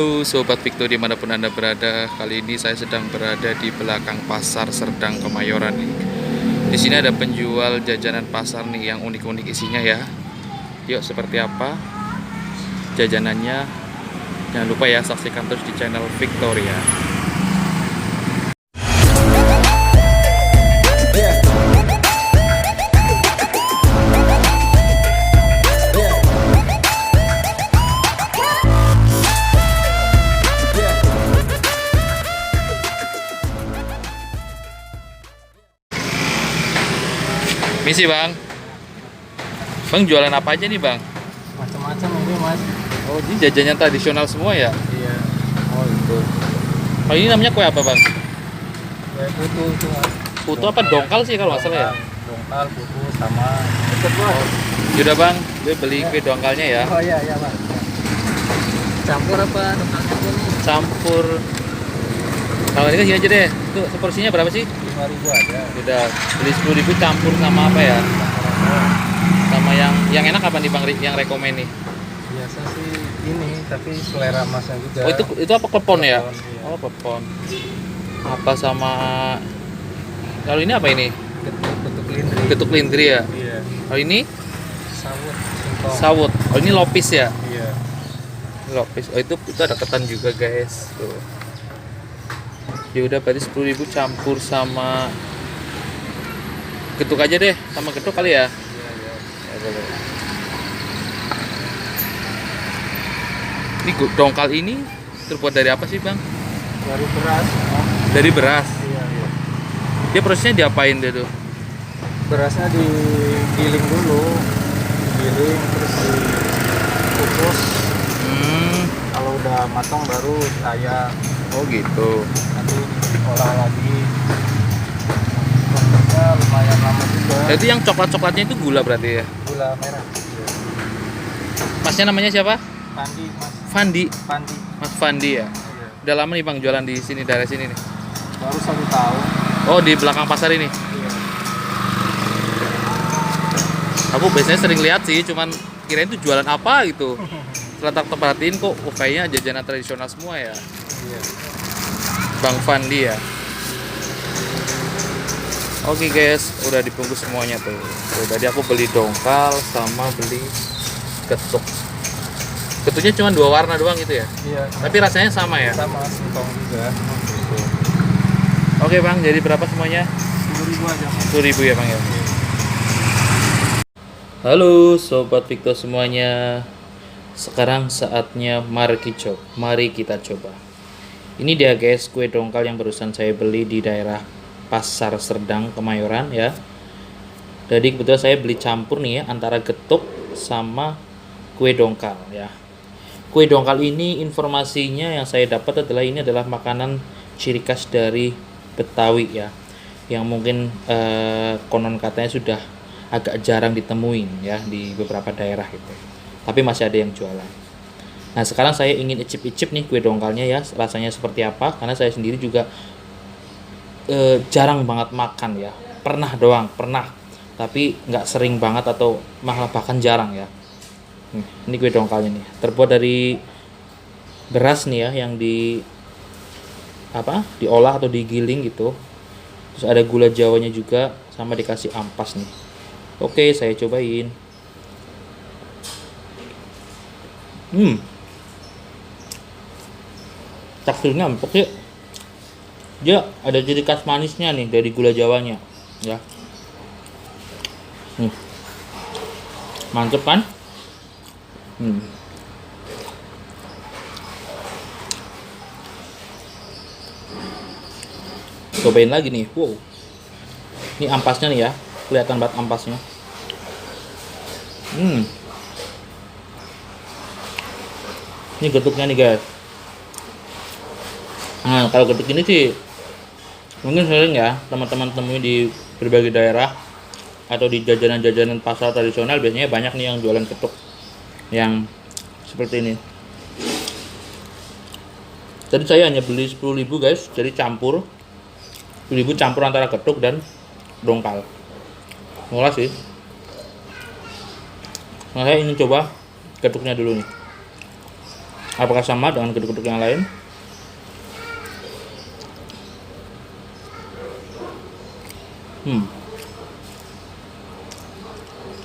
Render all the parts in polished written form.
Halo Sobat Victor dimanapun Anda berada, kali ini saya sedang berada di belakang Pasar Serdang Kemayoran nih. Di sini ada penjual jajanan pasar nih yang unik-unik isinya ya. Yuk seperti apa jajanannya? Jangan lupa ya saksikan terus di channel Victoria. Misi bang, bang jualan apa aja nih bang? Macam-macam ini mas. Oh ini jajanan tradisional semua ya? Iya. Oh itu. Oh ini namanya kue apa bang? Kue putu itu mas. Putu apa dongkal sih kalau nggak salah ya? Dongkal, putu sama ikut mas. Yaudah bang, gue beli kue dongkalnya ya. Oh iya iya mas. Campur apa dongkalnya ini? Campur. Kalau ini kan gini aja deh. Itu seporsinya berapa sih? 5.000 ada. Udah beli 10.000 campur sama apa ya? Sama yang enak apa nih bang? Yang rekomen nih? Biasa sih ini, tapi selera masnya juga. Oh itu apa klepon ya? Klepon, iya. Oh klepon. Apa sama kalau ini apa ini? Getuk lindri. Getuk lindri ya? Iya. Kalau ini Sawut, singkong. sawut. Oh ini lopis ya? Iya. Lopis. Oh itu ada ketan juga guys. Tuh. Ya udah berarti 10.000 campur sama getuk aja deh, sama getuk kali ya. Iya iya. Ya, boleh. Ini dongkal ini terbuat dari apa sih bang? Dari beras. Dari beras. Iya iya. Dia prosesnya diapain dia tuh? Berasnya digiling dulu, digiling terus dikukus. Kalau udah matang baru saya Oh gitu. nanti olah lagi. Prosesnya lumayan lama juga. Jadi yang coklat-coklatnya itu gula berarti ya? Gula merah. Masnya namanya siapa? Pandi mas. Fandi. Pandi. Mas Fandi ya? Iya. Udah lama nih bang jualan di sini, daerah sini nih? Baru 1 tahun. Oh di belakang pasar ini? Iya. Aku biasanya sering lihat sih, cuman kirain itu jualan apa gitu. Setelah tak perhatiin kok, oh, kayaknya jajanan tradisional semua ya. Iya. Bang Fandi ya. Oke guys, udah dibungkus semuanya tuh. Tadi aku beli dongkal sama beli getuk. Getuknya cuma 2 warna doang gitu ya. Iya. Tapi rasanya sama ya. Sama singkong juga. Gitu. Oke bang, jadi berapa semuanya? 10.000 aja mas. 10.000 ya bang ya. Halo sobat Victor semuanya. Sekarang saatnya mari kita coba. Ini dia guys, kue dongkal yang barusan saya beli di daerah Pasar Serdang Kemayoran ya. Jadi kebetulan saya beli campur nih ya antara getuk sama kue dongkal ya. Kue dongkal ini informasinya yang saya dapat adalah ini adalah makanan ciri khas dari Betawi ya. Yang mungkin konon katanya sudah agak jarang ditemuin ya di beberapa daerah gitu. Tapi masih ada yang jualan. Nah sekarang saya ingin icip-icip nih kue dongkalnya ya, rasanya seperti apa, karena saya sendiri juga jarang banget makan ya, pernah doang, tapi nggak sering banget atau malah bahkan jarang ya. Ini kue dongkalnya nih, terbuat dari beras nih ya, yang diolah atau digiling gitu. Terus ada gula jawanya juga, sama dikasih ampas nih. Oke, saya cobain. Teksturnya empuk ya. Dia ada ciri khas manisnya nih dari gula jawanya ya. Mantep kan? Cobain lagi nih. Wow. Ini ampasnya nih ya. Kelihatan banget ampasnya. Ini getuknya nih guys. Nah kalau getuk ini sih mungkin sering ya teman-teman temui di berbagai daerah atau di jajanan-jajanan pasar tradisional, biasanya banyak nih yang jualan getuk yang seperti ini. Jadi saya hanya beli 10.000 guys, jadi campur 10.000 campur antara getuk dan dongkal. Murah sih. Nah saya ingin coba getuknya dulu nih. Apakah sama dengan gedung-gedung yang lain?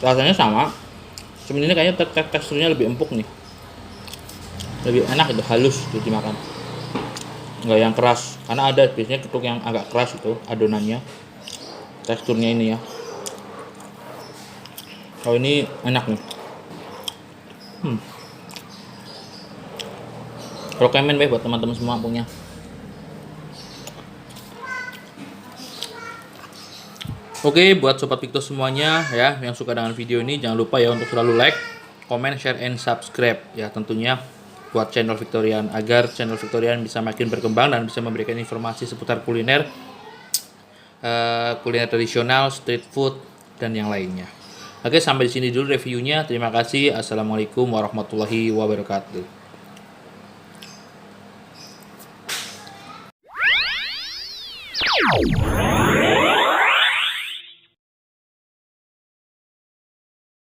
Rasanya sama. Cuman ini kayaknya teksturnya lebih empuk nih. Lebih enak itu, halus gitu dimakan. Nggak yang keras. Karena ada biasanya getuk yang agak keras itu adonannya. Teksturnya ini ya. Kalau ini enak nih. Rekomen buat teman-teman semua punya. Oke, buat Sobat Victor semuanya ya yang suka dengan video ini, jangan lupa ya untuk selalu like, comment, share, and subscribe ya tentunya buat channel Victorian agar channel Victorian bisa makin berkembang dan bisa memberikan informasi seputar kuliner, kuliner tradisional, street food, dan yang lainnya. Oke, sampai di sini dulu reviewnya. Terima kasih. Assalamualaikum warahmatullahi wabarakatuh.